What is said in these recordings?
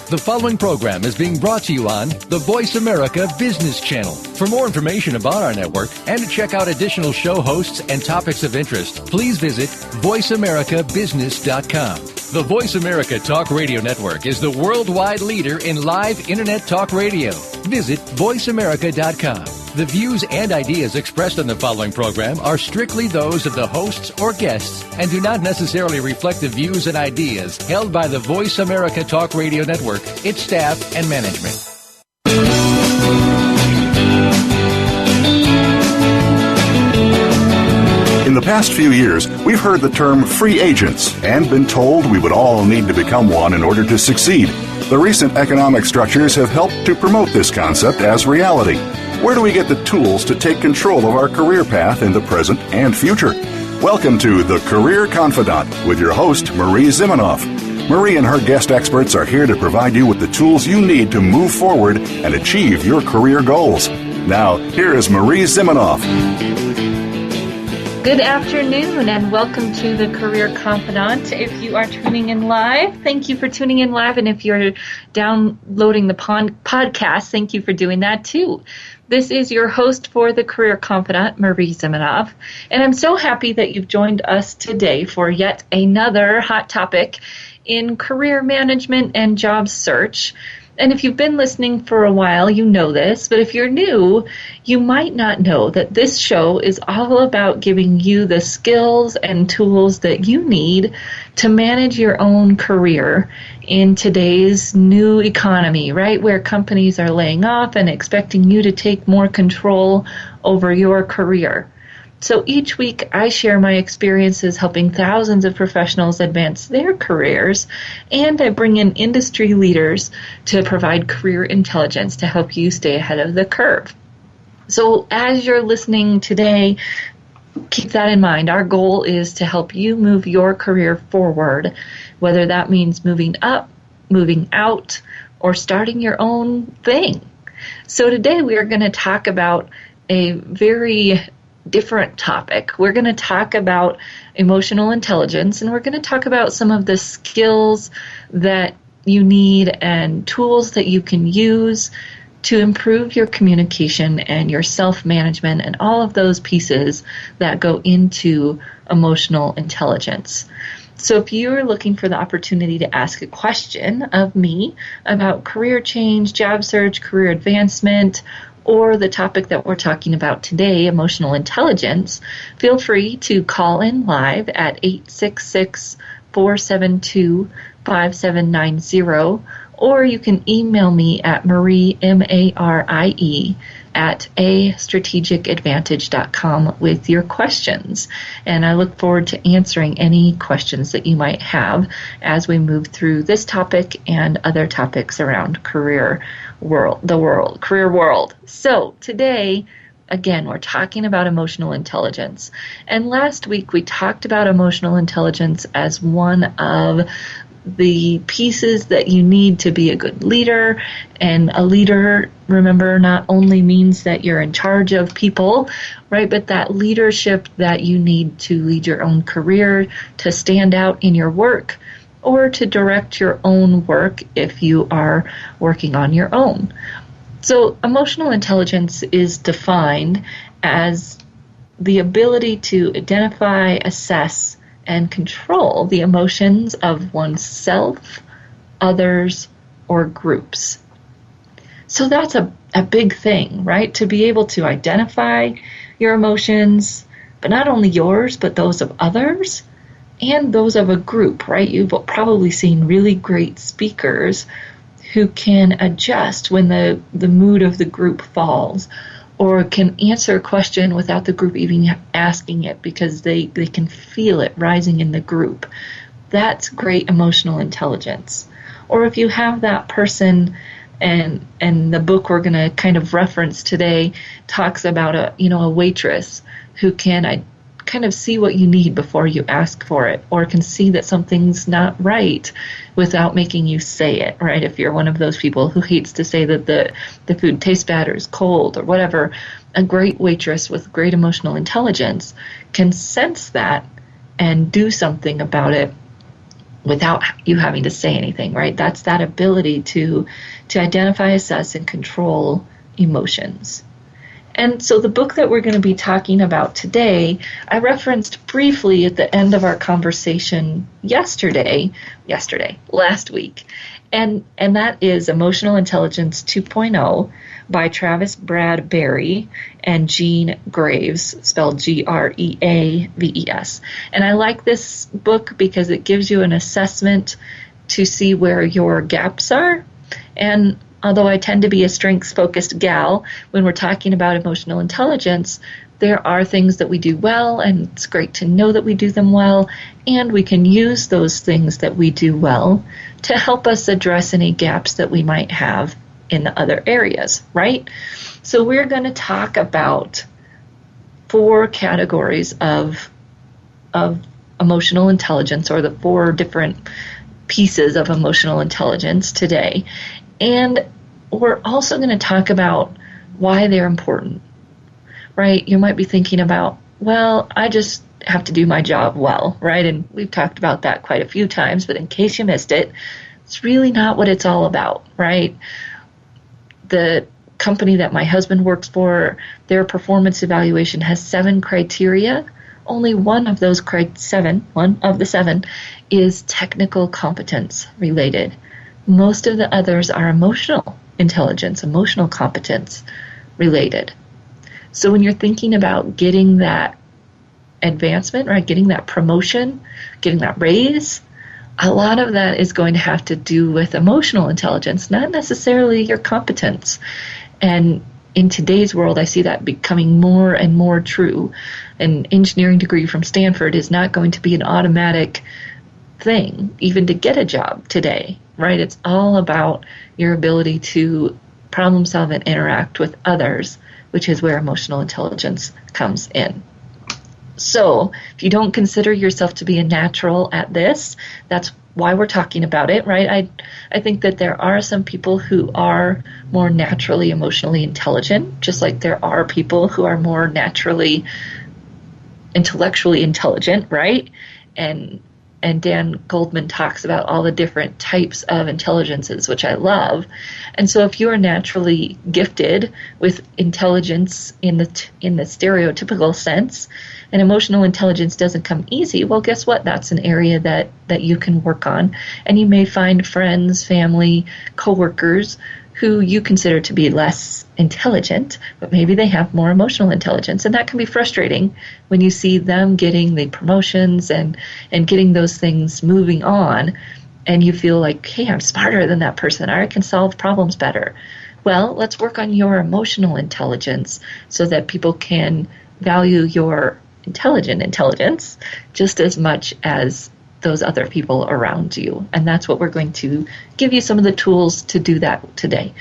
The following program is being brought to you on the Voice America Business Channel. For more information about our network and to check out additional show hosts and topics of interest, please visit voiceamericabusiness.com. The Voice America Talk Radio Network is the worldwide leader in live Internet talk radio. Visit voiceamerica.com. The views and ideas expressed on the following program are strictly those of the hosts or guests and do not necessarily reflect the views and ideas held by the Voice America Talk Radio Network, its staff, and management. In the past few years, we've heard the term free agents and been told we would all need to become one in order to succeed. The recent economic structures have helped to promote this concept as reality. Where do we get the tools to take control of our career path in the present and future? Welcome to The Career Confidant with your host, Marie Zimenoff. Marie and her guest experts are here to provide you with the tools you need to move forward and achieve your career goals. Now, here is Marie Zimenoff. Good afternoon and welcome to the Career Confidant. If you are tuning in live, thank you for tuning in live. And if you're downloading the podcast, thank you for doing that too. This is your host for the Career Confidant, Marie Zimenoff. And I'm so happy that you've joined us today for yet another hot topic in career management and job search. And if you've been listening for a while, you know this, but if you're new, you might not know that this show is all about giving you the skills and tools that you need to manage your own career in today's new economy, right, where companies are laying off and expecting you to take more control over your career. So each week I share my experiences helping thousands of professionals advance their careers, and I bring in industry leaders to provide career intelligence to help you stay ahead of the curve. So as you're listening today, keep that in mind. Our goal is to help you move your career forward, whether that means moving up, moving out, or starting your own thing. So today we are going to talk about a very different topic. We're going to talk about emotional intelligence, and we're going to talk about some of the skills that you need and tools that you can use to improve your communication and your self-management and all of those pieces that go into emotional intelligence. So if you're looking for the opportunity to ask a question of me about career change, job search, career advancement, or the topic that we're talking about today, emotional intelligence, feel free to call in live at 866-472-5790, or you can email me at Marie, M-A-R-I-E, at astrategicadvantage.com with your questions. And I look forward to answering any questions that you might have as we move through this topic and other topics around career world. So today, again, we're talking about emotional intelligence. And last week we talked about emotional intelligence as one of the pieces that you need to be a good leader. And a leader, remember, not only means that you're in charge of people, right, but that leadership that you need to lead your own career, to stand out in your work, or to direct your own work if you are working on your own. So emotional intelligence is defined as the ability to identify, assess, and control the emotions of oneself, others, or groups. So that's a big thing, right? To be able to identify your emotions, but not only yours, but those of others, and those of a group, right? You've probably seen really great speakers who can adjust when the mood of the group falls, or can answer a question without the group even asking it because they can feel it rising in the group. That's great emotional intelligence. Or if you have that person, and the book we're going to kind of reference today talks about a waitress who can kind of see what you need before you ask for it, or can see that something's not right without making you say it, right? If you're one of those people who hates to say that the food tastes bad or is cold or whatever, a great waitress with great emotional intelligence can sense that and do something about it without you having to say anything, right? That's that ability to identify, assess, and control emotions. And so the book that we're going to be talking about today, I referenced briefly at the end of our conversation last week. And that is Emotional Intelligence 2.0 by Travis Bradberry and Jean Graves, spelled Greaves. And I like this book because it gives you an assessment to see where your gaps are. And although I tend to be a strengths-focused gal, when we're talking about emotional intelligence, there are things that we do well, and it's great to know that we do them well, and we can use those things that we do well to help us address any gaps that we might have in the other areas, right? So we're going to talk about 4 categories of emotional intelligence, or the 4 different pieces of emotional intelligence today. And we're also going to talk about why they're important, right? You might be thinking about, well, I just have to do my job well, right? And we've talked about that quite a few times, but in case you missed it, it's really not what it's all about, right? The company that my husband works for, their performance evaluation has 7 criteria. Only one of those 7 is technical competence related. Most of the others are emotional intelligence, emotional competence related. So when you're thinking about getting that advancement, right, getting that promotion, getting that raise, a lot of that is going to have to do with emotional intelligence, not necessarily your competence. And in today's world, I see that becoming more and more true. An engineering degree from Stanford is not going to be an automatic thing, even to get a job today, right? It's all about your ability to problem solve and interact with others, which is where emotional intelligence comes in. So if you don't consider yourself to be a natural at this, that's why we're talking about it, right? I think that there are some people who are more naturally emotionally intelligent, just like there are people who are more naturally intellectually intelligent, right? And Dan Goldman talks about all the different types of intelligences, which I love. And so if you are naturally gifted with intelligence in the stereotypical sense, and emotional intelligence doesn't come easy, well, guess what? That's an area that you can work on. And you may find friends, family, coworkers who you consider to be less intelligent, but maybe they have more emotional intelligence. And that can be frustrating when you see them getting the promotions and getting those things moving on, and you feel like, hey, I'm smarter than that person, or I can solve problems better. Well, let's work on your emotional intelligence so that people can value your intelligent intelligence just as much as those other people around you. And that's what we're going to give you some of the tools to do that today.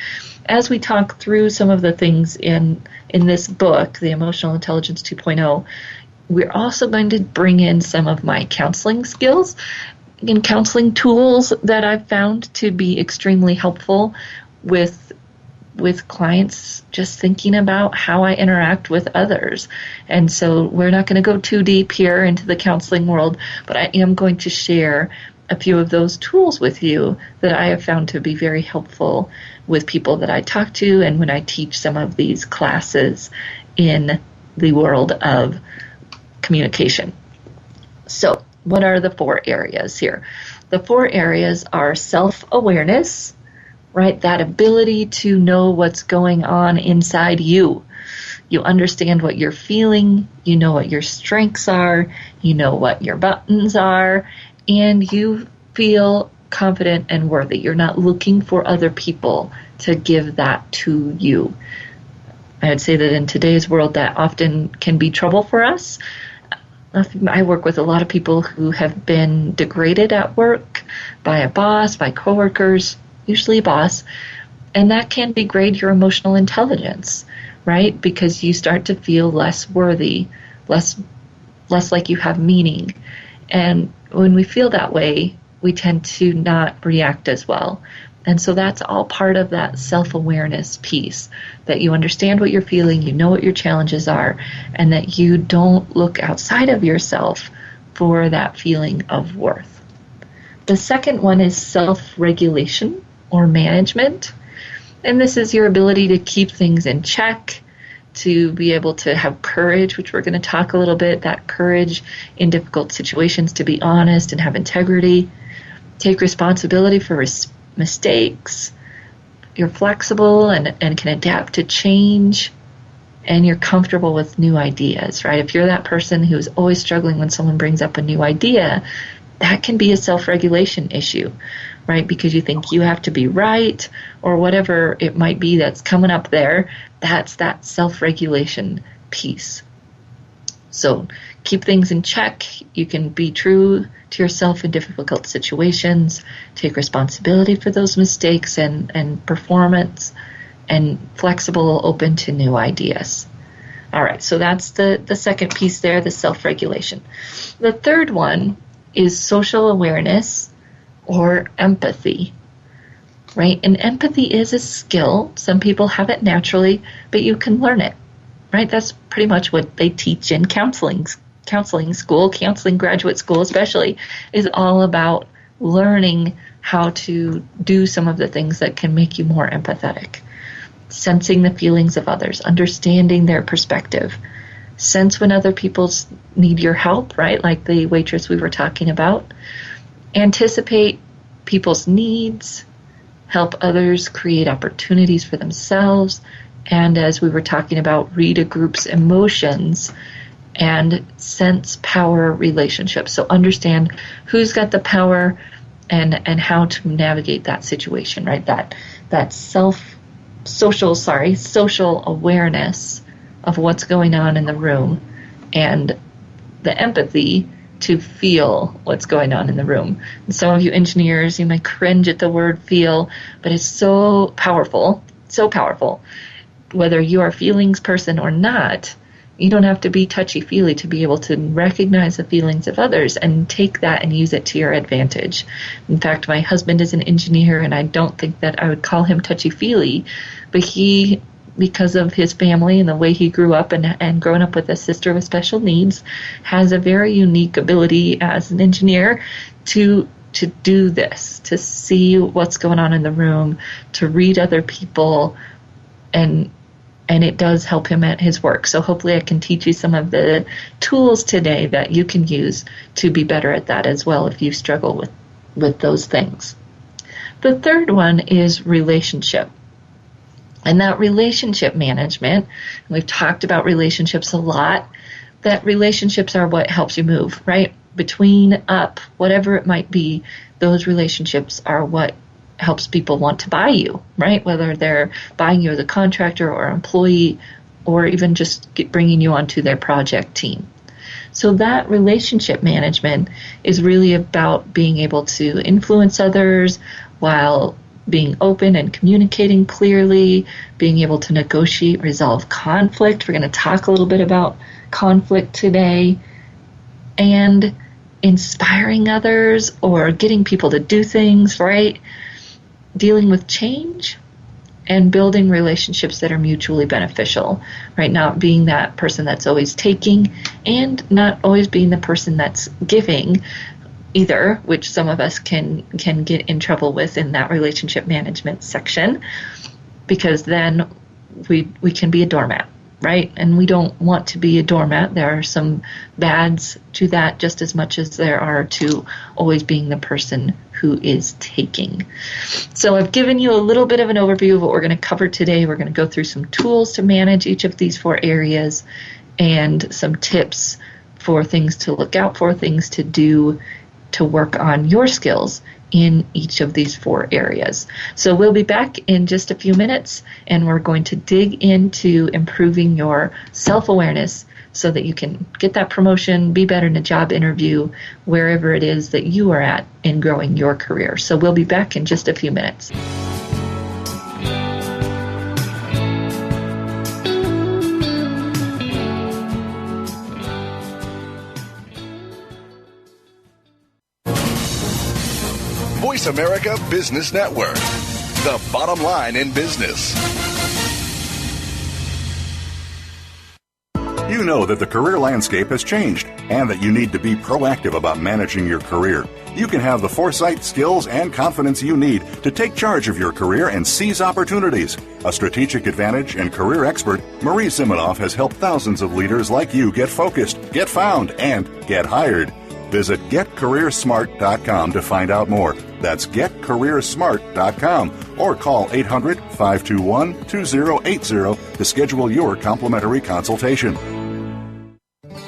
As we talk through some of the things in this book, the Emotional Intelligence 2.0, we're also going to bring in some of my counseling skills and counseling tools that I've found to be extremely helpful with clients just thinking about how I interact with others. And so we're not going to go too deep here into the counseling world, but I am going to share a few of those tools with you that I have found to be very helpful with people that I talk to and when I teach some of these classes in the world of communication. So what are the 4 areas here? The 4 areas are self-awareness, right? That ability to know what's going on inside you. You understand what you're feeling, you know what your strengths are, you know what your buttons are, and you feel confident and worthy. You're not looking for other people to give that to you. I would say that in today's world that often can be trouble for us. I work with a lot of people who have been degraded at work by a boss, by coworkers, usually a boss, and that can degrade your emotional intelligence, right? Because you start to feel less worthy, less like you have meaning. And when we feel that way, we tend to not react as well. And so that's all part of that self-awareness piece, that you understand what you're feeling, you know what your challenges are, and that you don't look outside of yourself for that feeling of worth. The second one is self-regulation or management. And this is your ability to keep things in check, to be able to have courage, which we're going to talk a little bit, that courage in difficult situations, to be honest and have integrity, take responsibility for mistakes. You're flexible and can adapt to change, and you're comfortable with new ideas, right? If you're that person who's always struggling when someone brings up a new idea, that can be a self-regulation issue, right? Because you think you have to be right, or whatever it might be that's coming up there. That's that self-regulation piece. So keep things in check. You can be true to yourself in difficult situations, take responsibility for those mistakes and performance, and flexible, open to new ideas. All right, so that's the second piece there, the self-regulation. The third one is social awareness or empathy, right? And empathy is a skill. Some people have it naturally, but you can learn it, right? That's pretty much what they teach in counseling school, counseling graduate school especially, is all about learning how to do some of the things that can make you more empathetic. Sensing the feelings of others, understanding their perspective, sense when other people need your help, right? Like the waitress we were talking about. Anticipate people's needs, help others create opportunities for themselves, and as we were talking about, read a group's emotions and sense power relationships. So understand who's got the power and how to navigate that situation, right? That social awareness of what's going on in the room, and the empathy to feel what's going on in the room. And some of you engineers, you might cringe at the word feel, but it's so powerful, so powerful. Whether you are a feelings person or not, you don't have to be touchy-feely to be able to recognize the feelings of others and take that and use it to your advantage. In fact, my husband is an engineer, and I don't think that I would call him touchy-feely, but he, because of his family and the way he grew up and growing up with a sister with special needs, has a very unique ability as an engineer to do this, to see what's going on in the room, to read other people, and it does help him at his work. So hopefully I can teach you some of the tools today that you can use to be better at that as well if you struggle with those things. The third one is relationship. And that relationship management, and we've talked about relationships a lot, that relationships are what helps you move, right? Between, up, whatever it might be, those relationships are what helps people want to buy you, right? Whether they're buying you as a contractor or employee, or even just bringing you onto their project team. So that relationship management is really about being able to influence others while being open and communicating clearly, being able to negotiate, resolve conflict. We're going to talk a little bit about conflict today, and inspiring others or getting people to do things, right? Dealing with change and building relationships that are mutually beneficial, right? Not being that person that's always taking and not always being the person that's giving either, which some of us can get in trouble with in that relationship management section, because then we can be a doormat, right? And we don't want to be a doormat. There are some bads to that just as much as there are to always being the person who is taking. So I've given you a little bit of an overview of what we're going to cover today. We're going to go through some tools to manage each of these four areas and some tips for things to look out for, things to do to work on your skills in each of these four areas. So we'll be back in just a few minutes, and we're going to dig into improving your self-awareness so that you can get that promotion, be better in a job interview, wherever it is that you are at in growing your career. So we'll be back in just a few minutes. Voice America Business Network, the bottom line in business. You know that the career landscape has changed and that you need to be proactive about managing your career. you can have the foresight, skills, and confidence you need to take charge of your career and seize opportunities. A strategic advantage and career expert, Marie Zimenoff has helped thousands of leaders like you get focused, get found, and get hired. Visit getcareersmart.com to find out more. That's getcareersmart.com or call 800-521-2080 to schedule your complimentary consultation.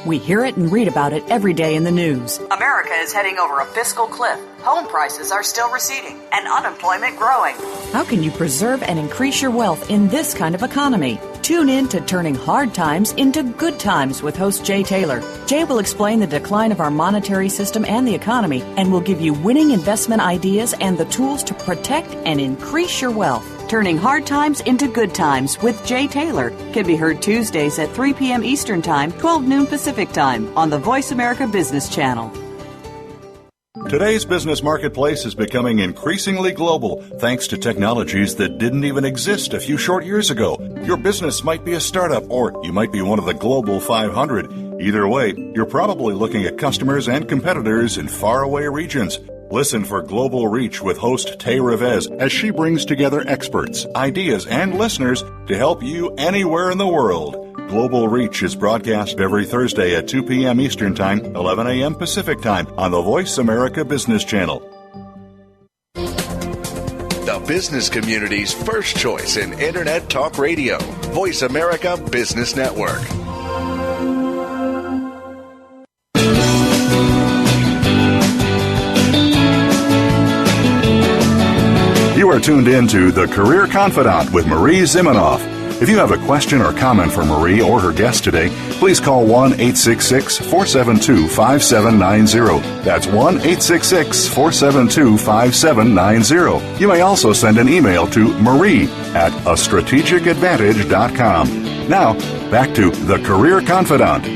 We hear it and read about it every day in the news. America is heading over a fiscal cliff. Home prices are still receding and unemployment growing. How can you preserve and increase your wealth in this kind of economy? Tune in to Turning Hard Times into Good Times with host Jay Taylor. Jay will explain the decline of our monetary system and the economy and will give you winning investment ideas and the tools to protect and increase your wealth. Turning Hard Times into Good Times with Jay Taylor can be heard Tuesdays at 3 p.m. Eastern Time, 12 noon Pacific Time on the Voice America Business Channel. Today's business marketplace is becoming increasingly global thanks to technologies that didn't even exist a few short years ago. Your business might be a startup or you might be one of the Global 500. Either way, you're probably looking at customers and competitors in faraway regions. Listen for Global Reach with host Tay Revez as she brings together experts, ideas, and listeners to help you anywhere in the world. Global Reach is broadcast every Thursday at 2 p.m. Eastern Time, 11 a.m. Pacific Time on the Voice America Business Channel. The business community's first choice in Internet Talk Radio. Voice America Business Network. You are tuned in to The Career Confidant with Marie Zimenoff. If you have a question or comment for Marie or her guest today, please call 1-866-472-5790. That's 1-866-472-5790. You may also send an email to marie@astrategicadvantage.com. Now, back to The Career Confidant.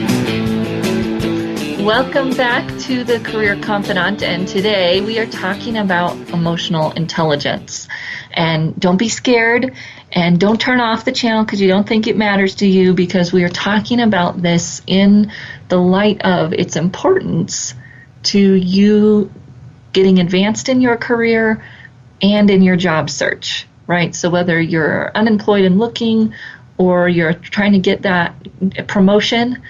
Welcome back to the Career Confidant, and today we are talking about emotional intelligence. And don't be scared, and don't turn off the channel because you don't think it matters to you, because we are talking about this in the light of its importance to you getting advanced in your career and in your job search, right? So whether you're unemployed and looking or you're trying to get that promotion,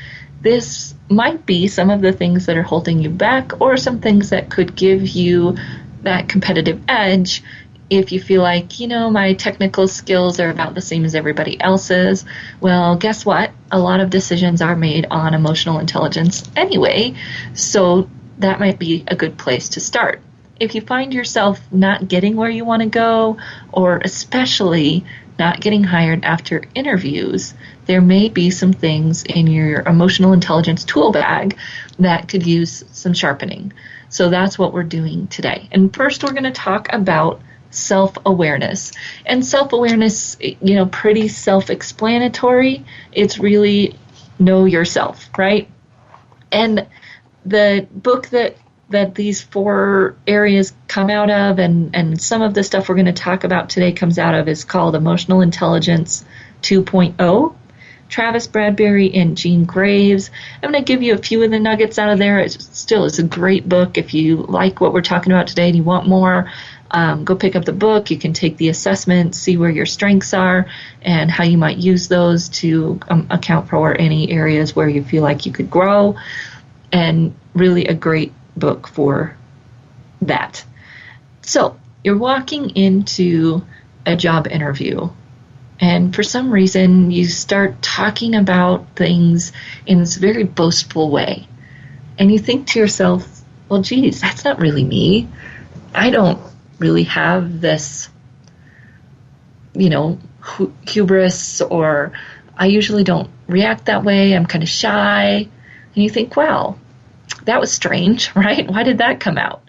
this might be some of the things that are holding you back, or some things that could give you that competitive edge if you feel like, my technical skills are about the same as everybody else's. Well, guess what? A lot of decisions are made on emotional intelligence anyway, so that might be a good place to start. If you find yourself not getting where you want to go, or especially not getting hired after interviews, there may be some things in your emotional intelligence tool bag that could use some sharpening. So that's what we're doing today. And first, we're going to talk about self-awareness. And self-awareness, pretty self-explanatory. It's really know yourself, right? And the book that these 4 areas come out of, and some of the stuff we're going to talk about today comes out of, is called Emotional Intelligence 2.0. Travis Bradbury and Jean Graves. I'm going to give you a few of the nuggets out of there. It's a great book. If you like what we're talking about today and you want more, go pick up the book. You can take the assessment, see where your strengths are, and how you might use those to account for any areas where you feel like you could grow. And really a great book for that. So you're walking into a job interview, and for some reason you start talking about things in this very boastful way. And you think to yourself, well, geez, that's not really me. I don't really have this, hubris, or I usually don't react that way. I'm kind of shy. And you think, wow, that was strange, right? Why did that come out?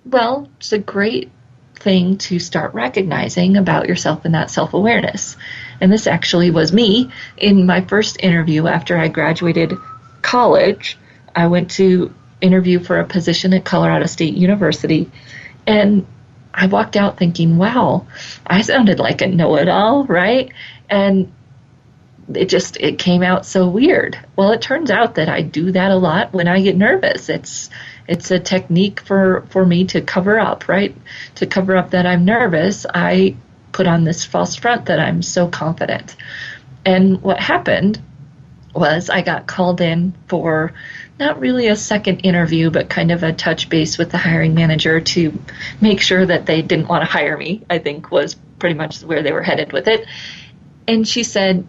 Well, it's a great thing to start recognizing about yourself and that self-awareness. And this actually was me in my first interview after I graduated college. I went to interview for a position at Colorado State University, and I walked out thinking, wow, I sounded like a know-it-all, right? And it came out so weird. Well, it turns out that I do that a lot when I get nervous. It's It's a technique for me to cover up, right? To cover up that I'm nervous, I put on this false front that I'm so confident. And what happened was I got called in for not really a second interview, but kind of a touch base with the hiring manager to make sure that they didn't want to hire me, I think was pretty much where they were headed with it. And she said,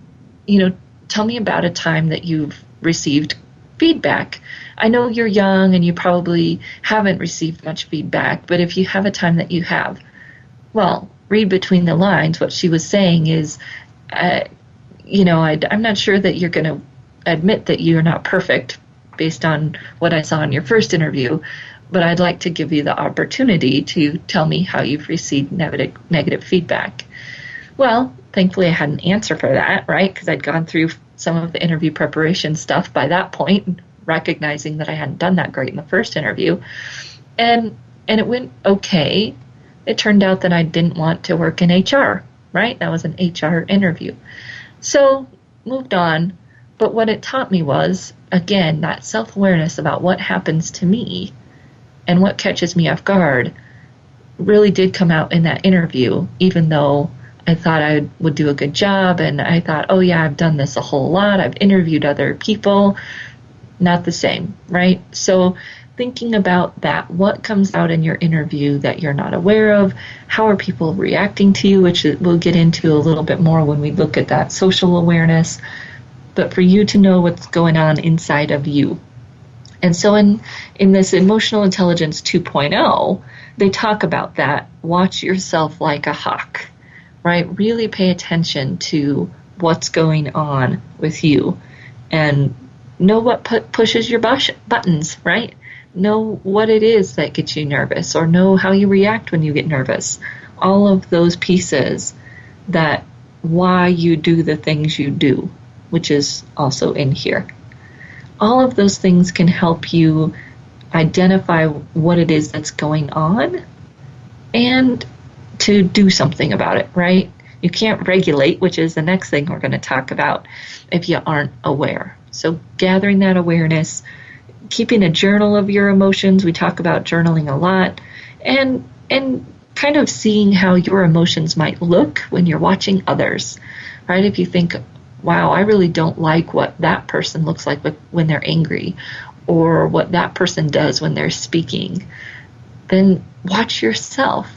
tell me about a time that you've received feedback. I know you're young and you probably haven't received much feedback, but if you have a time that you have, well, read between the lines. What she was saying is, I'm not sure that you're going to admit that you're not perfect based on what I saw in your first interview, but I'd like to give you the opportunity to tell me how you've received negative feedback. Well, thankfully I had an answer for that, right? Because I'd gone through some of the interview preparation stuff by that point, recognizing that I hadn't done that great in the first interview. And it went okay. It turned out that I didn't want to work in HR, right? That was an HR interview. So moved on. But what it taught me was, again, that self-awareness about what happens to me and what catches me off guard really did come out in that interview, even though I thought I would do a good job, and I thought, oh yeah, I've done this a whole lot. I've interviewed other people. Not the same, right? So thinking about that, what comes out in your interview that you're not aware of? How are people reacting to you, which we'll get into a little bit more when we look at that social awareness. But for you to know what's going on inside of you. And so in this Emotional Intelligence 2.0, they talk about that. Watch yourself like a hawk, right? Really pay attention to what's going on with you and know what pushes your buttons, right? Know what it is that gets you nervous, or know how you react when you get nervous. All of those pieces that why you do the things you do, which is also in here. All of those things can help you identify what it is that's going on and to do something about it, right? You can't regulate, which is the next thing we're going to talk about, if you aren't aware. So gathering that awareness, keeping a journal of your emotions. We talk about journaling a lot, and kind of seeing how your emotions might look when you're watching others, right? If you think, wow, I really don't like what that person looks like when they're angry, or what that person does when they're speaking, then watch yourself.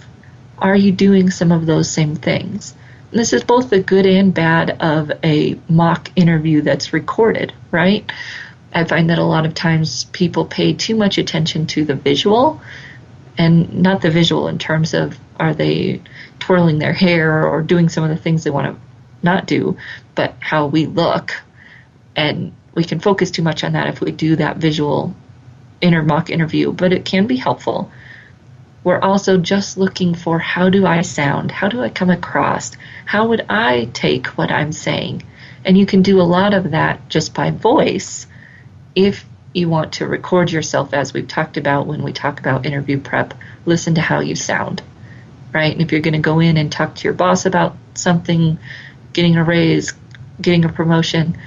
Are you doing some of those same things? And this is both the good and bad of a mock interview that's recorded, right? I find that a lot of times people pay too much attention to the visual, and not the visual in terms of are they twirling their hair or doing some of the things they want to not do, but how we look. And we can focus too much on that if we do that visual mock interview, but it can be helpful. We're also just looking for, how do I sound? How do I come across? How would I take what I'm saying? And you can do a lot of that just by voice if you want to record yourself, as we've talked about when we talk about interview prep. Listen to how you sound, right? And if you're going to go in and talk to your boss about something, getting a raise, getting a promotion,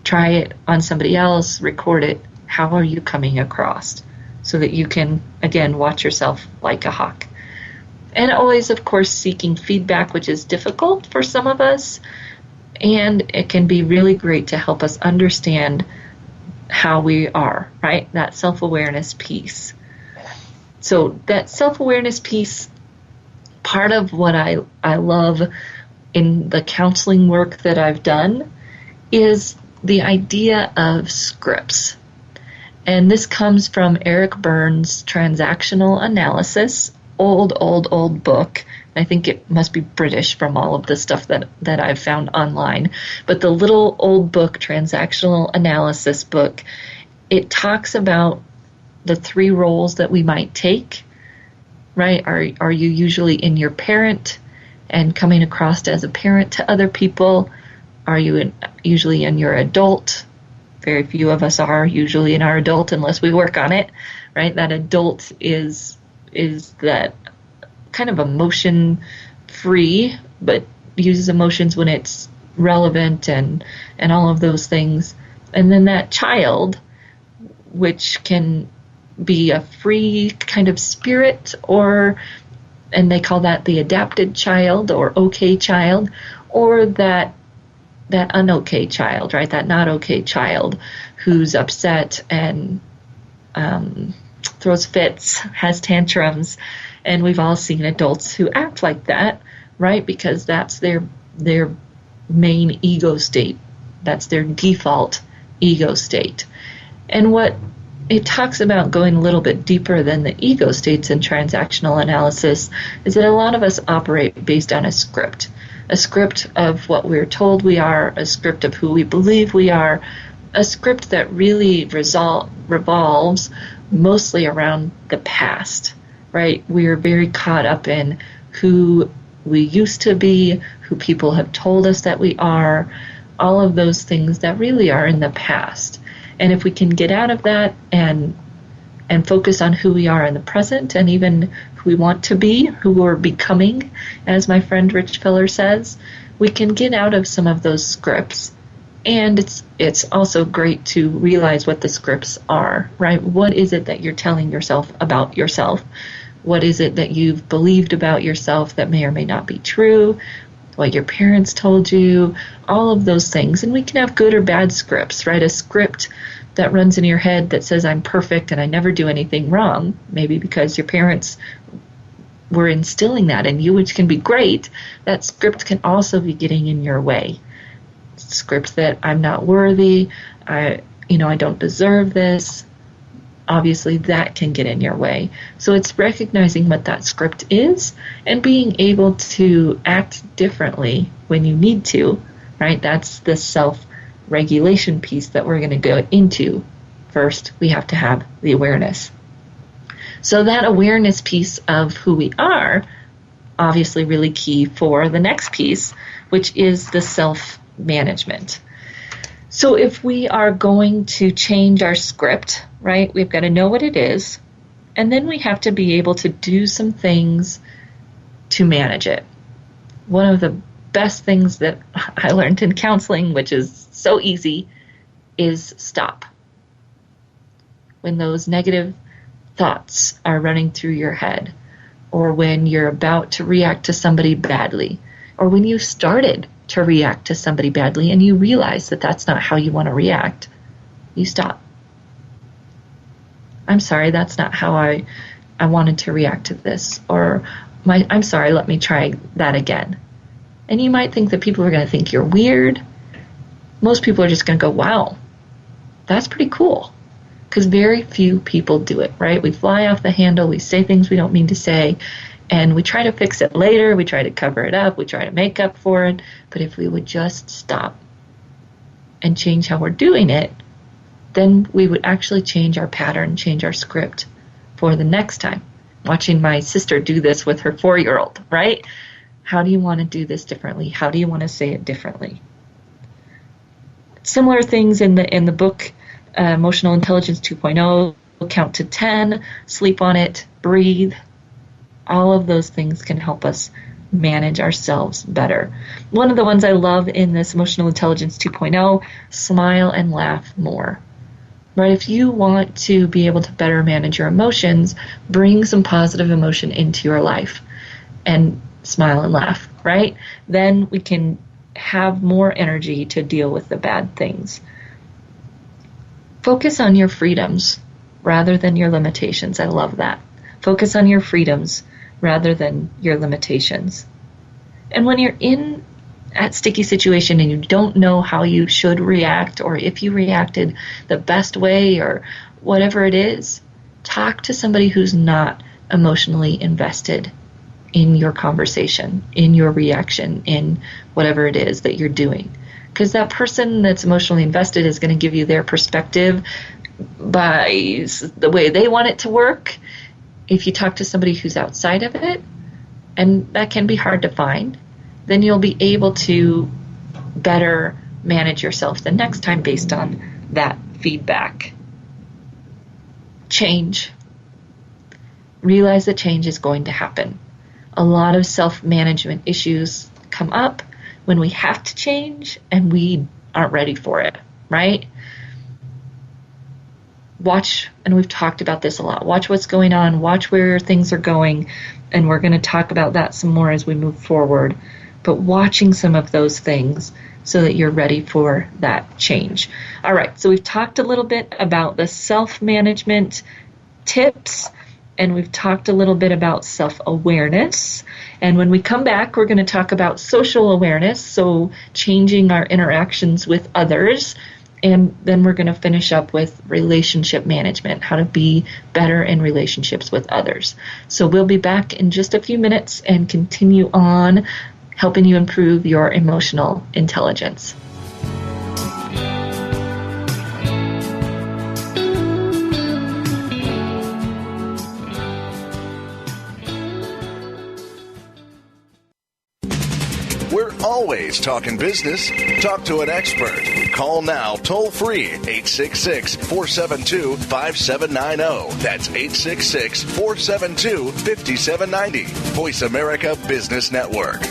try it on somebody else, record it. How are you coming across? So that you can, again, watch yourself like a hawk. And always, of course, seeking feedback, which is difficult for some of us. And it can be really great to help us understand how we are, right? That self-awareness piece. So that self-awareness piece, part of what I love in the counseling work that I've done is the idea of scripts. And this comes from Eric Berne's Transactional Analysis, old book. I think it must be British from all of the stuff that I've found online. But the little old book, Transactional Analysis book, it talks about the 3 roles that we might take, right? Are you usually in your parent and coming across as a parent to other people? Are you usually in your adult? Very few of us are usually in our adult unless we work on it, right? That adult is that kind of emotion free, but uses emotions when it's relevant and all of those things. And then that child, which can be a free kind of spirit, and they call that the adapted child or okay child, or that un-okay child, right? That not okay child who's upset and throws fits, has tantrums. And we've all seen adults who act like that, right? Because that's their main ego state. That's their default ego state. And what it talks about, going a little bit deeper than the ego states in transactional analysis, is that a lot of us operate based on a script of what we're told we are, a script of who we believe we are, a script that really revolves mostly around the past, right? We're very caught up in who we used to be, who people have told us that we are, all of those things that really are in the past. And if we can get out of that and focus on who we are in the present, and even who we want to be, who we're becoming, as my friend Rich Filler says, we can get out of some of those scripts. And it's also great to realize what the scripts are, right? What is it that you're telling yourself about yourself? What is it that you've believed about yourself that may or may not be true? What your parents told you, all of those things. And we can have good or bad scripts, right? A script that runs in your head that says I'm perfect and I never do anything wrong, maybe because your parents were instilling that in you, which can be great. That script can also be getting in your way. Script that I'm not worthy, I don't deserve this. Obviously that can get in your way. So it's recognizing what that script is and being able to act differently when you need to, right? That's the self-regulation piece that we're going to go into. First, we have to have the awareness. So that awareness piece of who we are, obviously really key for the next piece, which is the self-management. So if we are going to change our script, right, we've got to know what it is, and then we have to be able to do some things to manage it. One of the best things that I learned in counseling, which is so easy, is stop. When those negative thoughts are running through your head, or when you're about to react to somebody badly, or when you started to react to somebody badly and you realize that that's not how you want to react, you stop. I'm sorry, that's not how I wanted to react to this. Or, I'm sorry, let me try that again. And you might think that people are going to think you're weird. Most people are just going to go, wow, that's pretty cool. Because very few people do it, right? We fly off the handle, we say things we don't mean to say, and we try to fix it later, we try to cover it up, we try to make up for it. But if we would just stop and change how we're doing it, then we would actually change our pattern, change our script for the next time. Watching my sister do this with her 4-year-old, right? How do you want to do this differently? How do you want to say it differently? Similar things in the book, Emotional Intelligence 2.0, count to 10, sleep on it, breathe. All of those things can help us manage ourselves better. One of the ones I love in this Emotional Intelligence 2.0, smile and laugh more. Right? If you want to be able to better manage your emotions, bring some positive emotion into your life and smile and laugh, right? Then we can have more energy to deal with the bad things. Focus on your freedoms rather than your limitations. I love that. Focus on your freedoms rather than your limitations. And when you're in a sticky situation and you don't know how you should react, or if you reacted the best way or whatever it is, talk to somebody who's not emotionally invested in your conversation, in your reaction, in whatever it is that you're doing. Because that person that's emotionally invested is going to give you their perspective by the way they want it to work. If you talk to somebody who's outside of it, and that can be hard to find, then you'll be able to better manage yourself the next time based on that feedback. Change. Realize that change is going to happen. A lot of self-management issues come up when we have to change and we aren't ready for it, right? watch, and we've talked about this a lot, watch what's going on, watch where things are going, and we're going to talk about that some more as we move forward. But watching some of those things so that you're ready for that change. All right, so we've talked a little bit about the self-management tips, and we've talked a little bit about self-awareness. And when we come back, we're going to talk about social awareness, so changing our interactions with others. And then we're going to finish up with relationship management, how to be better in relationships with others. So we'll be back in just a few minutes and continue on helping you improve your emotional intelligence. We're always talking business. Talk to an expert. Call now toll free 866-472-5790. That's 866-472-5790. Voice America Business Network.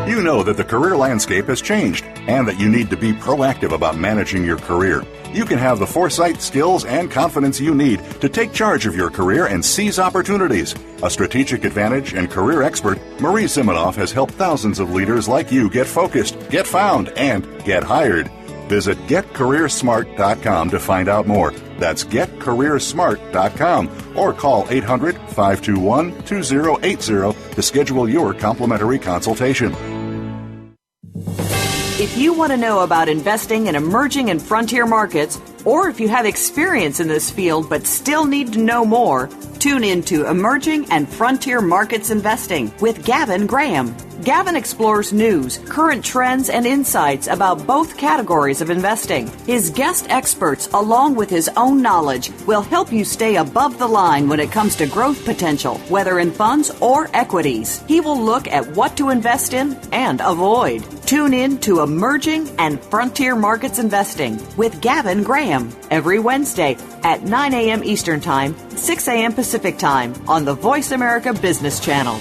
You know that the career landscape has changed and that you need to be proactive about managing your career. You can have the foresight, skills, and confidence you need to take charge of your career and seize opportunities. A strategic advantage and career expert, Marie Zimenoff has helped thousands of leaders like you get focused, get found, and get hired. Visit getcareersmart.com to find out more. That's getcareersmart.com or call 800-521-2080 to schedule your complimentary consultation. If you want to know about investing in emerging and frontier markets, or if you have experience in this field but still need to know more, tune in to Emerging and Frontier Markets Investing with Gavin Graham. Gavin explores news, current trends, and insights about both categories of investing. His guest experts, along with his own knowledge, will help you stay above the line when it comes to growth potential, whether in funds or equities. He will look at what to invest in and avoid. Tune in to Emerging and Frontier Markets Investing with Gavin Graham every Wednesday at 9 a.m. Eastern Time, 6 a.m. Pacific Time on the Voice America Business Channel.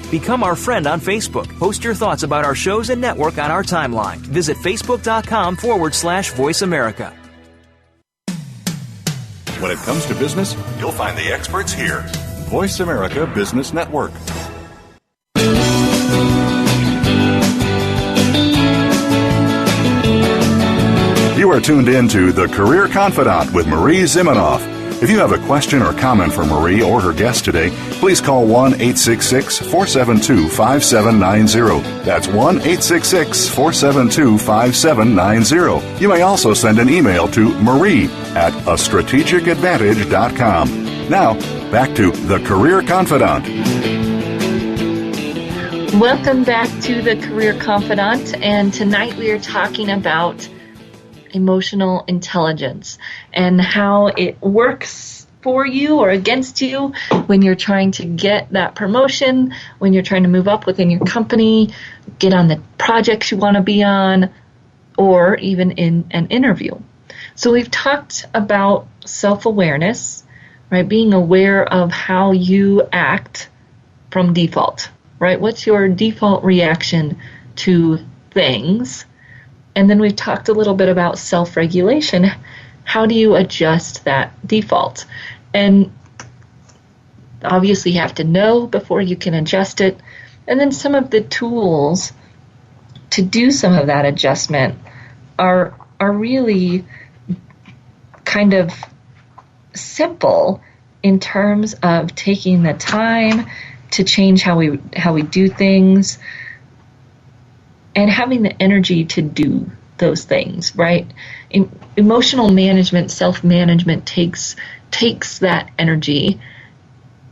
Become our friend on Facebook. Post your thoughts about our shows and network on our timeline. Visit facebook.com/Voice America. When it comes to business, you'll find the experts here. Voice America Business Network. You are tuned in to The Career Confidant with Marie Zimenoff. If you have a question or comment for Marie or her guest today, please call 1-866-472-5790. That's 1-866-472-5790. You may also send an email to marie@astrategicadvantage.com. Now, back to The Career Confidant. Welcome back to The Career Confidant, and tonight we are talking about emotional intelligence and how it works for you or against you when you're trying to get that promotion, when you're trying to move up within your company, get on the projects you want to be on, or even in an interview. So we've talked about self-awareness, right? Being aware of how you act from default, right? What's your default reaction to things? And then we've talked a little bit about self-regulation. How do you adjust that default? And obviously you have to know before you can adjust it. And then some of the tools to do some of that adjustment are really kind of simple in terms of taking the time to change how we do things, and having the energy to do those things, right? Emotional management, self-management takes that energy.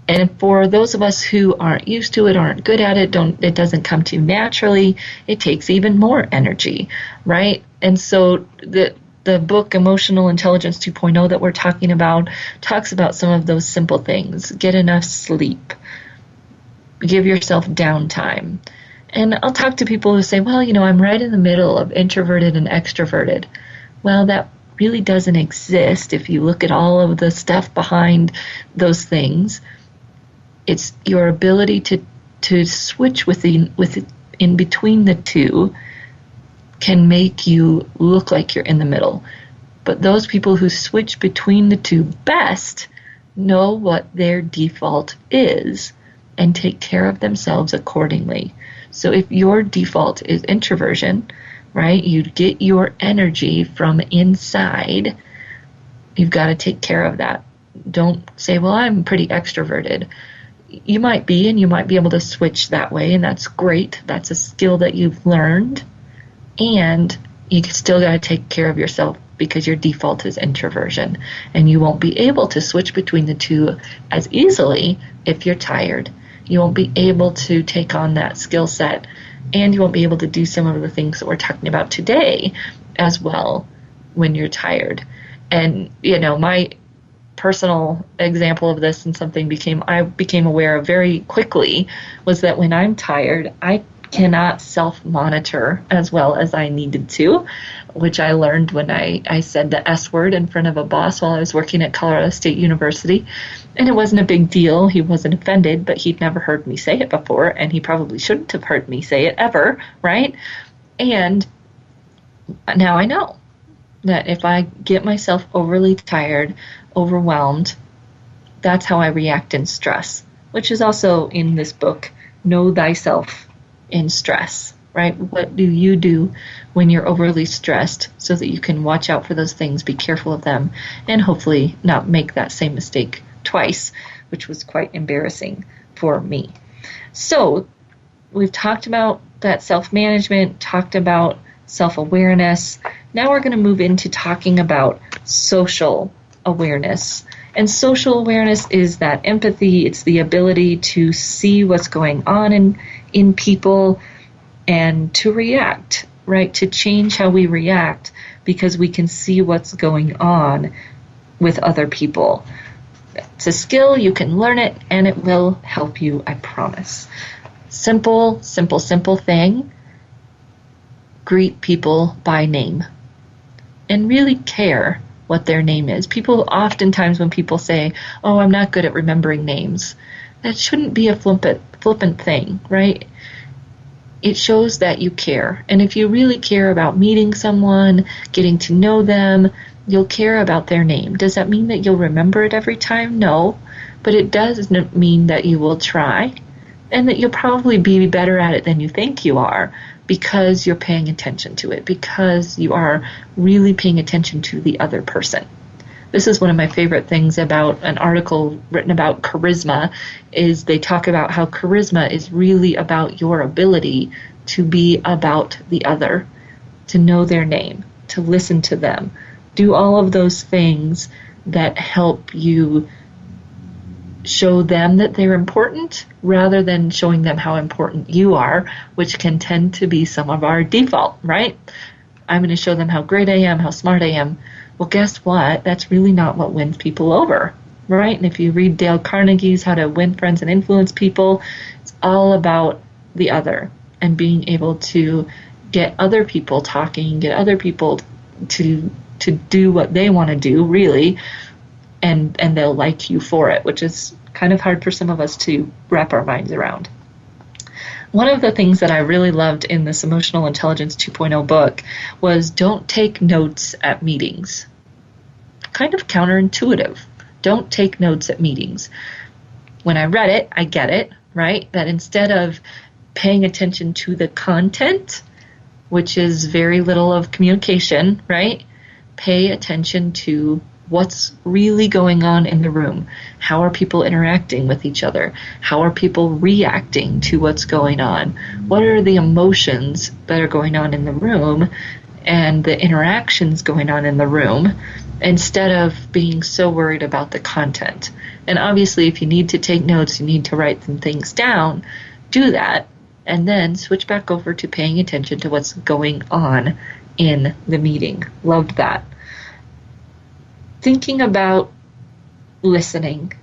And for those of us who aren't used to it, aren't good at it, it doesn't come to you naturally, it takes even more energy, right? And so the book Emotional Intelligence 2.0 that we're talking about talks about some of those simple things. Get enough sleep. Give yourself downtime. And I'll talk to people who say, well, I'm right in the middle of introverted and extroverted. Well, that really doesn't exist if you look at all of the stuff behind those things. It's your ability to switch in between the two can make you look like you're in the middle. But those people who switch between the two best know what their default is and take care of themselves accordingly. So if your default is introversion, right, you get your energy from inside, you've got to take care of that. Don't say, well, I'm pretty extroverted. You might be, and you might be able to switch that way, and that's great. That's a skill that you've learned. And you still got to take care of yourself because your default is introversion. And you won't be able to switch between the two as easily if you're tired. You won't be able to take on that skill set, and you won't be able to do some of the things that we're talking about today as well when you're tired. And, my personal example of this and something I became aware of very quickly was that when I'm tired, I cannot self-monitor as well as I needed to, which I learned when I said the S word in front of a boss while I was working at Colorado State University. And it wasn't a big deal. He wasn't offended, but he'd never heard me say it before, and he probably shouldn't have heard me say it ever, right? And now I know that if I get myself overly tired, overwhelmed, that's how I react in stress, which is also in this book, Know Thyself in Stress, right? What do you do when you're overly stressed so that you can watch out for those things, be careful of them, and hopefully not make that same mistake twice, which was quite embarrassing for me. So we've talked about that self-management, talked about self-awareness. Now we're going to move into talking about social awareness. And social awareness is that empathy. It's the ability to see what's going on in people and to react, right? To change how we react because we can see what's going on with other people. It's a skill. You can learn it, and it will help you, I promise. Simple thing. Greet people by name and really care what their name is. People oftentimes, when people say, oh, I'm not good at remembering names, that shouldn't be a flippant thing, right? It shows that you care. And if you really care about meeting someone, getting to know them, you'll care about their name. Does that mean that you'll remember it every time? No. But it does mean that you will try and that you'll probably be better at it than you think you are because you're paying attention to it, because you are really paying attention to the other person. This is one of my favorite things about an article written about charisma, is they talk about how charisma is really about your ability to be about the other, to know their name, to listen to them, do all of those things that help you show them that they're important rather than showing them how important you are, which can tend to be some of our default, right? I'm going to show them how great I am, how smart I am. Well, guess what? That's really not what wins people over, right? And if you read Dale Carnegie's How to Win Friends and Influence People, it's all about the other and being able to get other people talking, get other people to do what they want to do, really, and they'll like you for it, which is kind of hard for some of us to wrap our minds around. One of the things that I really loved in this Emotional Intelligence 2.0 book was don't take notes at meetings. Kind of counterintuitive. Don't take notes at meetings. When I read it, I get it, right? That instead of paying attention to the content, which is very little of communication, right? Pay attention to what's really going on in the room. How are people interacting with each other? How are people reacting to what's going on? What are the emotions that are going on in the room and the interactions going on in the room, instead of being so worried about the content? And obviously, if you need to take notes, you need to write some things down, do that, and then switch back over to paying attention to what's going on in the meeting. Loved that. Thinking about listening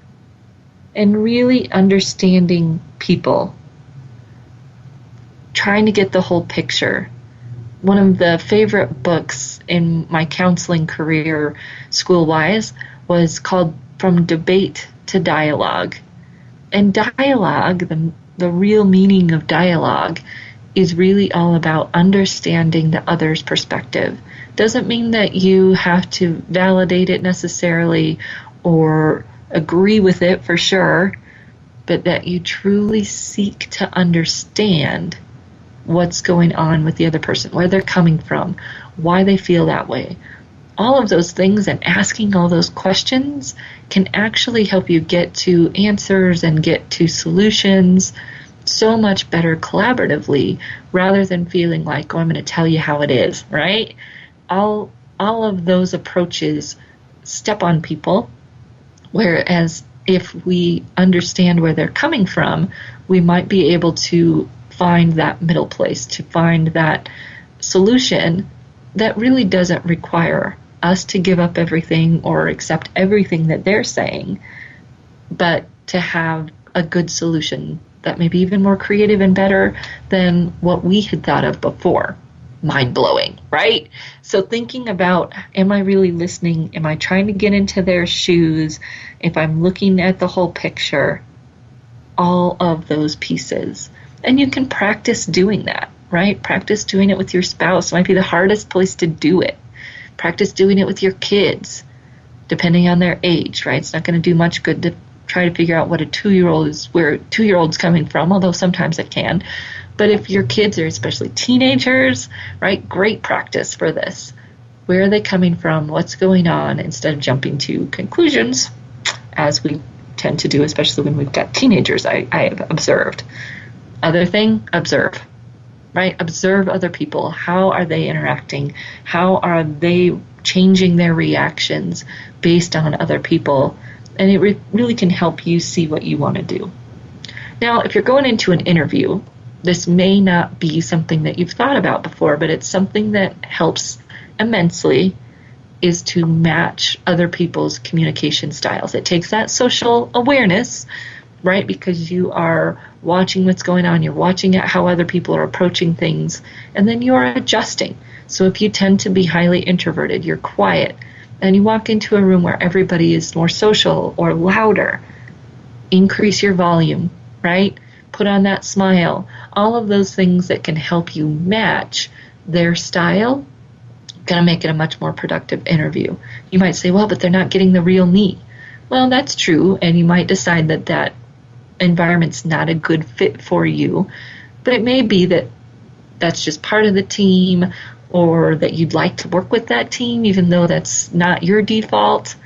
and really understanding people, trying to get the whole picture. One of the favorite books in my counseling career, school-wise, was called From Debate to Dialogue. And dialogue, the real meaning of dialogue, is really all about understanding the other's perspective. Doesn't mean that you have to validate it necessarily or agree with it for sure, but that you truly seek to understand what's going on with the other person, where they're coming from, why they feel that way. All of those things and asking all those questions can actually help you get to answers and get to solutions so much better collaboratively, rather than feeling like, oh, I'm going to tell you how it is, right? All of those approaches step on people, whereas if we understand where they're coming from, we might be able to find that middle place, to find that solution that really doesn't require us to give up everything or accept everything that they're saying, but to have a good solution that may be even more creative and better than what we had thought of before. Mind-blowing, right? So thinking about, am I really listening? Am I trying to get into their shoes? If I'm looking at the whole picture, all of those pieces. And you can practice doing that, right? Practice doing it with your spouse. It might be the hardest place to do it. Practice doing it with your kids, depending on their age, right? It's not going to do much good to try to figure out what a 2-year-old is, where a 2-year-old's coming from, although sometimes it can. But if your kids are especially teenagers, right, great practice for this. Where are they coming from? What's going on? Instead of jumping to conclusions, as we tend to do, especially when we've got teenagers, I have observed. Other thing, observe, right? Observe other people. How are they interacting? How are they changing their reactions based on other people? And it really can help you see what you want to do. Now, if you're going into an interview, this may not be something that you've thought about before, but it's something that helps immensely, is to match other people's communication styles. It takes that social awareness, right? Because you are watching what's going on, you're watching at how other people are approaching things, and then you're adjusting. So if you tend to be highly introverted, you're quiet, and you walk into a room where everybody is more social or louder, increase your volume, right? Put on that smile. All of those things that can help you match their style, going to make it a much more productive interview. You might say, well, but they're not getting the real me. Well, that's true, and you might decide that that environment's not a good fit for you, but it may be that that's just part of the team, or that you'd like to work with that team even though that's not your default.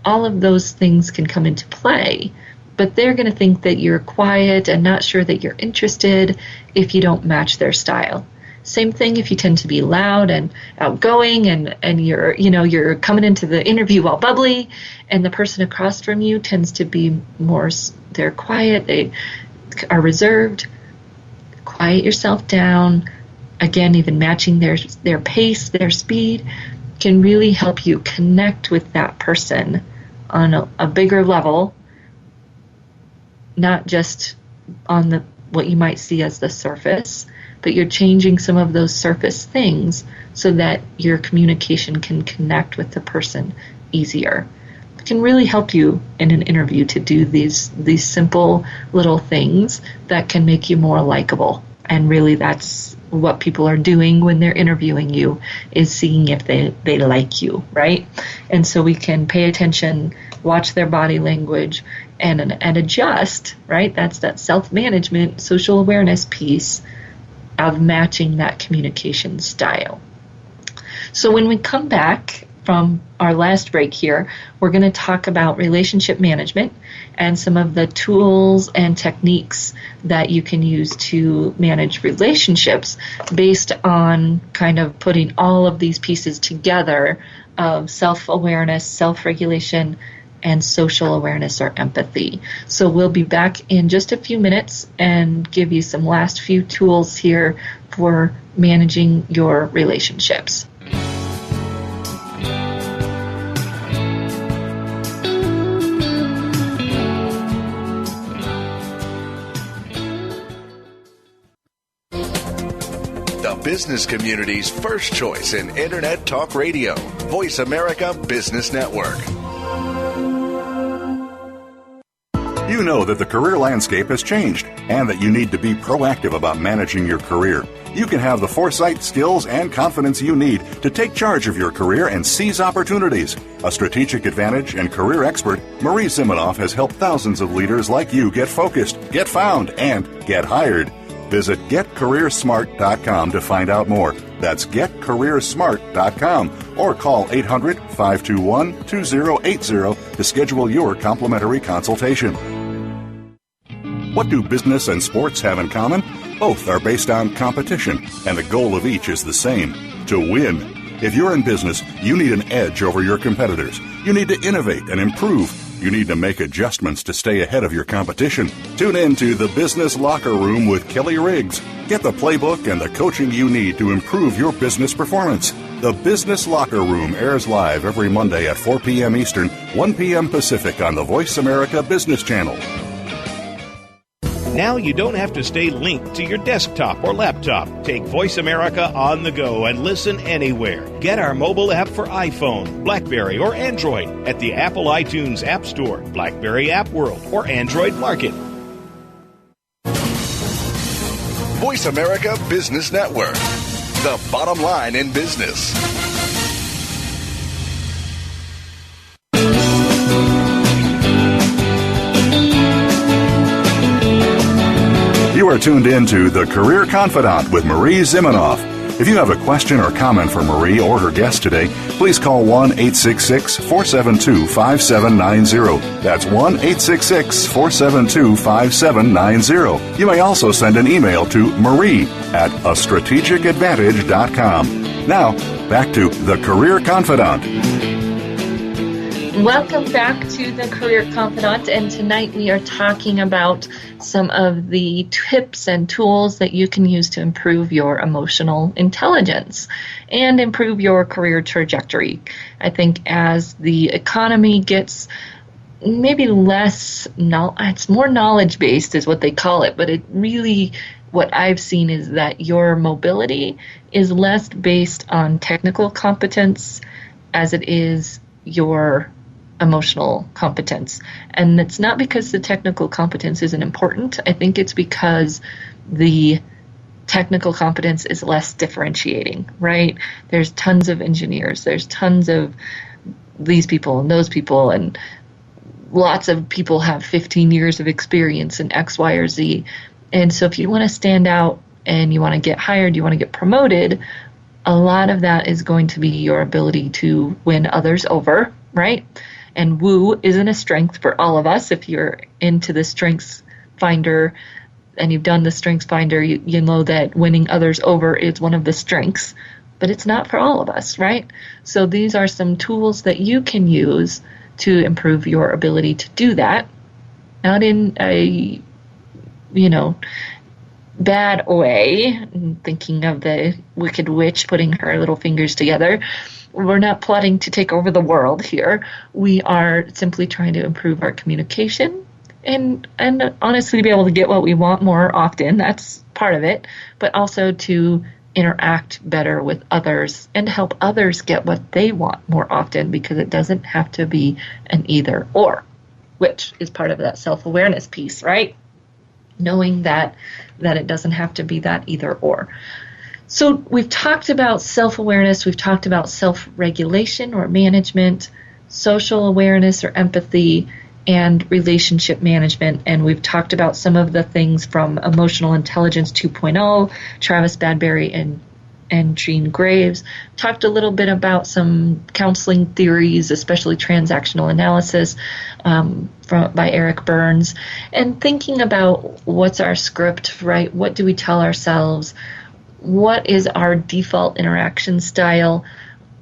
All of those things can come into play, but they're going to think that you're quiet and not sure that you're interested if you don't match their style. Same thing if you tend to be loud and outgoing and you're coming into the interview all bubbly, and the person across from you tends to be more, they're quiet, they are reserved. Quiet yourself down. Again, even matching their pace, their speed can really help you connect with that person on a bigger level, not just on what you might see as the surface, but you're changing some of those surface things so that your communication can connect with the person easier. It can really help you in an interview to do these simple little things that can make you more likable. And really that's what people are doing when they're interviewing you, is seeing if they like you, right? And so we can pay attention, watch their body language, and adjust, right? That's that self-management, social awareness piece of matching that communication style. So when we come back from our last break here, we're going to talk about relationship management and some of the tools and techniques that you can use to manage relationships based on kind of putting all of these pieces together of self-awareness, self-regulation, and social awareness or empathy. So we'll be back in just a few minutes and give you some last few tools here for managing your relationships. The business community's first choice in Internet Talk Radio, Voice America Business Network. You know that the career landscape has changed and that you need to be proactive about managing your career. You can have the foresight, skills, and confidence you need to take charge of your career and seize opportunities. A strategic advantage and career expert, Marie Zimenoff has helped thousands of leaders like you get focused, get found, and get hired. Visit getcareersmart.com to find out more. That's getcareersmart.com or call 800-521-2080 to schedule your complimentary consultation. What do business and sports have in common? Both are based on competition, and the goal of each is the same: to win. If you're in business, you need an edge over your competitors. You need to innovate and improve. You need to make adjustments to stay ahead of your competition. Tune in to The Business Locker Room with Kelly Riggs. Get the playbook and the coaching you need to improve your business performance. The Business Locker Room airs live every Monday at 4 p.m. Eastern, 1 p.m. Pacific on the Voice America Business Channel. Now you don't have to stay linked to your desktop or laptop. Take Voice America on the go and listen anywhere. Get our mobile app for iPhone, BlackBerry, or Android at the Apple iTunes App Store, BlackBerry App World, or Android Market. Voice America Business Network, the bottom line in business. You are tuned in to The Career Confidant with Marie Zimenoff. If you have a question or comment for Marie or her guest today, please call 1-866-472-5790. That's 1-866-472-5790. You may also send an email to marie@astrategicadvantage.com. Now, back to The Career Confidant. Welcome back to the Career Confidant, and tonight we are talking about some of the tips and tools that you can use to improve your emotional intelligence and improve your career trajectory. I think as the economy gets maybe less, it's more knowledge-based is what they call it, but it really, what I've seen is that your mobility is less based on technical competence as it is your emotional competence. And it's not because the technical competence isn't important. I think it's because the technical competence is less differentiating, right? There's tons of engineers. There's tons of these people and those people, and lots of people have 15 years of experience in X, Y, or Z. And so if you want to stand out and you want to get hired, you want to get promoted, a lot of that is going to be your ability to win others over, right? And woo isn't a strength for all of us. If you're into the Strengths Finder and you've done the Strengths Finder, you know that winning others over is one of the strengths, but it's not for all of us, right? So these are some tools that you can use to improve your ability to do that. Not in a, bad way, thinking of the Wicked Witch putting her little fingers together. We're not plotting to take over the world here. We are simply trying to improve our communication and honestly be able to get what we want more often. That's part of it. But also to interact better with others and help others get what they want more often, because it doesn't have to be an either or, which is part of that self-awareness piece, right? Knowing that it doesn't have to be that either or. So we've talked about self-awareness, we've talked about self-regulation or management, social awareness or empathy, and relationship management. And we've talked about some of the things from Emotional Intelligence 2.0, Travis Badbury and Jean Graves. Talked a little bit about some counseling theories, especially transactional analysis by Eric Burns, and thinking about what's our script, right? What do we tell ourselves? What is our default interaction style,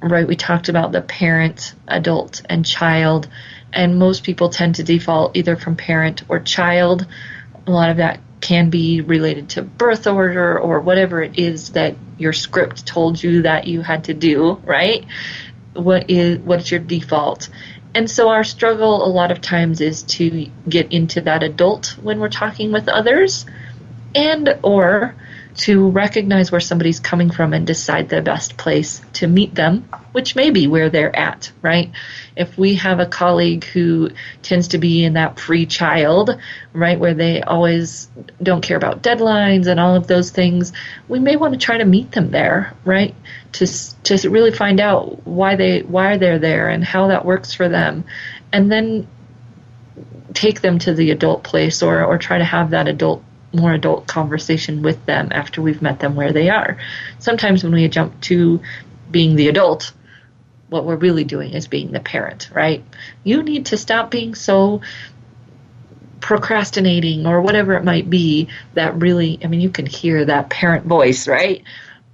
right? We talked about the parent, adult, and child, and most people tend to default either from parent or child. A lot of that can be related to birth order or whatever it is that your script told you that you had to do, right? What's your default? And so our struggle a lot of times is to get into that adult when we're talking with others, and or to recognize where somebody's coming from and decide the best place to meet them, which may be where they're at, right? If we have a colleague who tends to be in that free child, right, where they always don't care about deadlines and all of those things, we may want to try to meet them there, right, to really find out why they're there and how that works for them, and then take them to the adult place or try to have that more adult conversation with them after we've met them where they are. Sometimes when we jump to being the adult, what we're really doing is being the parent, right? You need to stop being so procrastinating or whatever it might be. That really, I mean, you can hear that parent voice, right?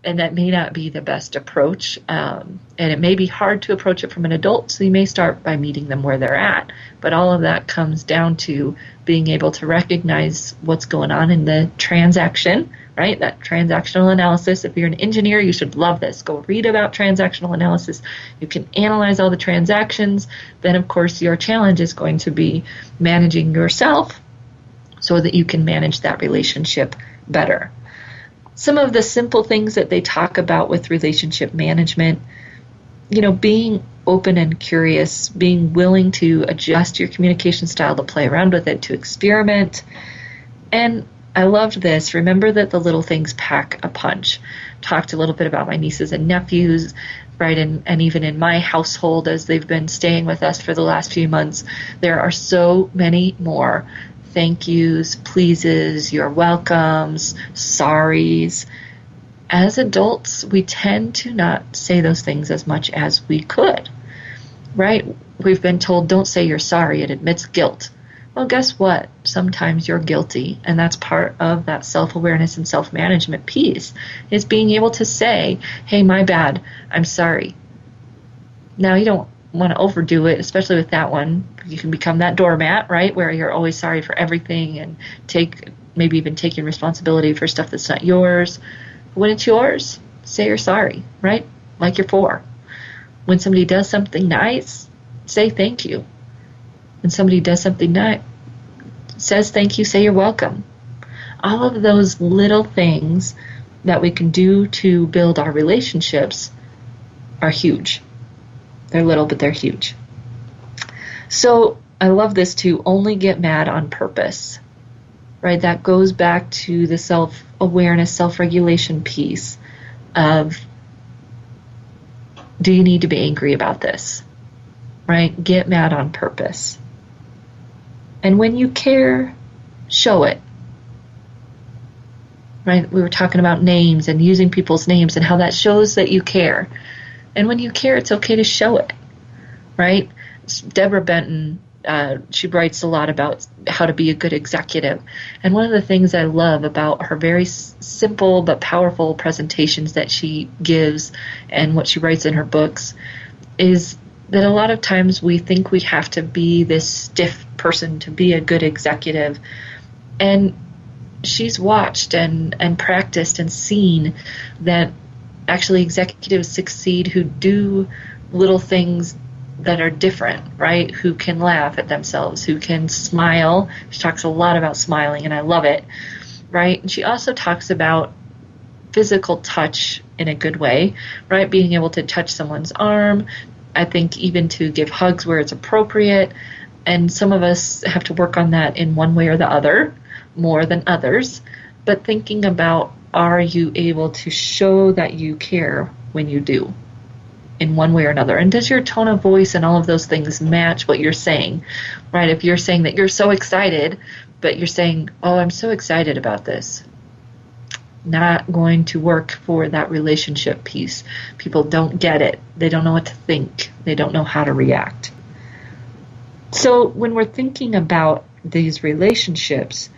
And that may not be the best approach. And it may be hard to approach it from an adult, so you may start by meeting them where they're at. But all of that comes down to being able to recognize what's going on in the transaction, right? That transactional analysis. If you're an engineer, you should love this. Go read about transactional analysis. You can analyze all the transactions. Then, of course, your challenge is going to be managing yourself so that you can manage that relationship better. Some of the simple things that they talk about with relationship management, being open and curious, being willing to adjust your communication style, to play around with it, to experiment. And I loved this. Remember that the little things pack a punch. Talked a little bit about my nieces and nephews, right? And even in my household, as they've been staying with us for the last few months, there are so many more thank yous, pleases, you're welcomes, sorries. As adults, we tend to not say those things as much as we could, right? We've been told, don't say you're sorry, it admits guilt. Well, guess what? Sometimes you're guilty, and that's part of that self-awareness and self-management piece, is being able to say, hey, my bad, I'm sorry. Now, you don't want to overdo it, especially with that one. You can become that doormat, right, where you're always sorry for everything and maybe even taking responsibility for stuff that's not yours. But when it's yours, say you're sorry, right, like you're 4. When somebody does something nice, say thank you. When somebody does something nice, says thank you, say you're welcome. All of those little things that we can do to build our relationships are huge. They're little, but they're huge. So I love this too. Only get mad on purpose, right? That goes back to the self-awareness, self-regulation piece of, do you need to be angry about this, right? Get mad on purpose. And when you care, show it, right? We were talking about names and using people's names and how that shows that you care. And when you care, it's okay to show it, right? Deborah Benton, she writes a lot about how to be a good executive. And one of the things I love about her very simple but powerful presentations that she gives and what she writes in her books is that a lot of times we think we have to be this stiff person to be a good executive. And she's watched and practiced and seen that actually executives succeed who do little things that are different, right? Who can laugh at themselves, who can smile. She talks a lot about smiling, and I love it, right? And she also talks about physical touch in a good way, right? Being able to touch someone's arm, I think even to give hugs where it's appropriate. And some of us have to work on that in one way or the other, more than others. But thinking about, are you able to show that you care when you do, in one way or another? And does your tone of voice and all of those things match what you're saying, right? If you're saying that you're so excited, but you're saying, oh, I'm so excited about this, not going to work for that relationship piece. People don't get it. They don't know what to think. They don't know how to react. So when we're thinking about these relationships,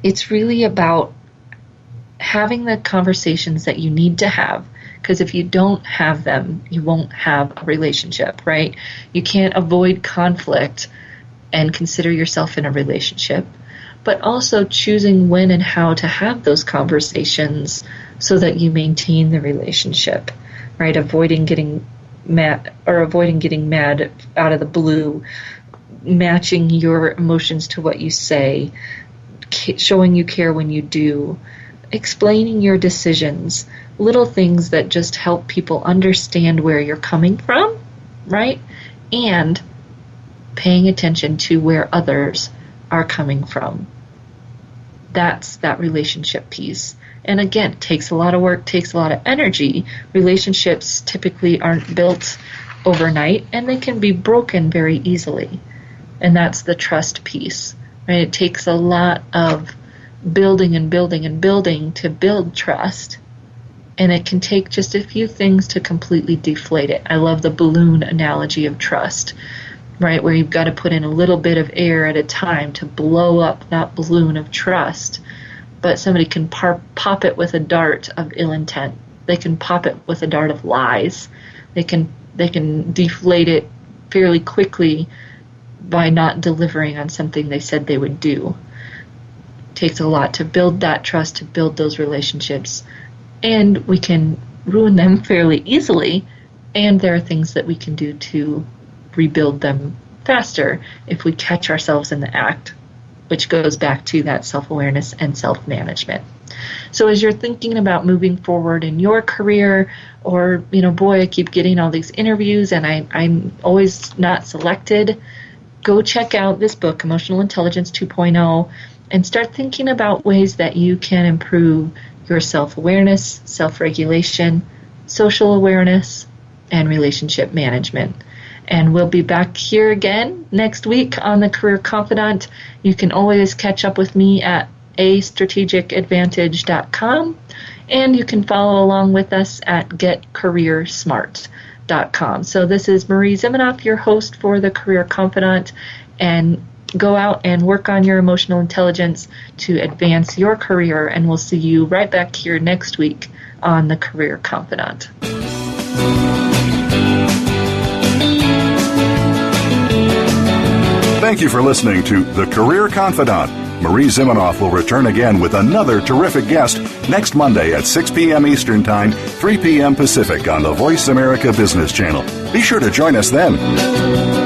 it's really about having the conversations that you need to have, because if you don't have them, you won't have a relationship, right? You can't avoid conflict and consider yourself in a relationship, but also choosing when and how to have those conversations so that you maintain the relationship, right? Avoiding getting mad out of the blue, matching your emotions to what you say, showing you care when you do, explaining your decisions, little things that just help people understand where you're coming from, right? And paying attention to where others are coming from. That's that relationship piece. And again, it takes a lot of work, takes a lot of energy. Relationships typically aren't built overnight, and they can be broken very easily. And that's the trust piece, right? It takes a lot of building and building and building to build trust. And it can take just a few things to completely deflate it. I love the balloon analogy of trust, right? Where you've got to put in a little bit of air at a time to blow up that balloon of trust. But somebody can pop it with a dart of ill intent. They can pop it with a dart of lies. They can deflate it fairly quickly by not delivering on something they said they would do. It takes a lot to build that trust, to build those relationships. And we can ruin them fairly easily. And there are things that we can do to rebuild them faster if we catch ourselves in the act, which goes back to that self-awareness and self-management. So as you're thinking about moving forward in your career, or, boy, I keep getting all these interviews and I'm always not selected, go check out this book, Emotional Intelligence 2.0, and start thinking about ways that you can improve your self-awareness, self-regulation, social awareness, and relationship management. And we'll be back here again next week on the Career Confidant. You can always catch up with me at astrategicadvantage.com, and you can follow along with us at getcareersmart.com. So this is Marie Zimenoff, your host for the Career Confidant, and go out and work on your emotional intelligence to advance your career, and we'll see you right back here next week on the Career Confidant. Thank you for listening to The Career Confidant. Marie Zimenoff will return again with another terrific guest next Monday at 6 p.m. Eastern Time, 3 p.m. Pacific on the Voice America Business Channel. Be sure to join us then.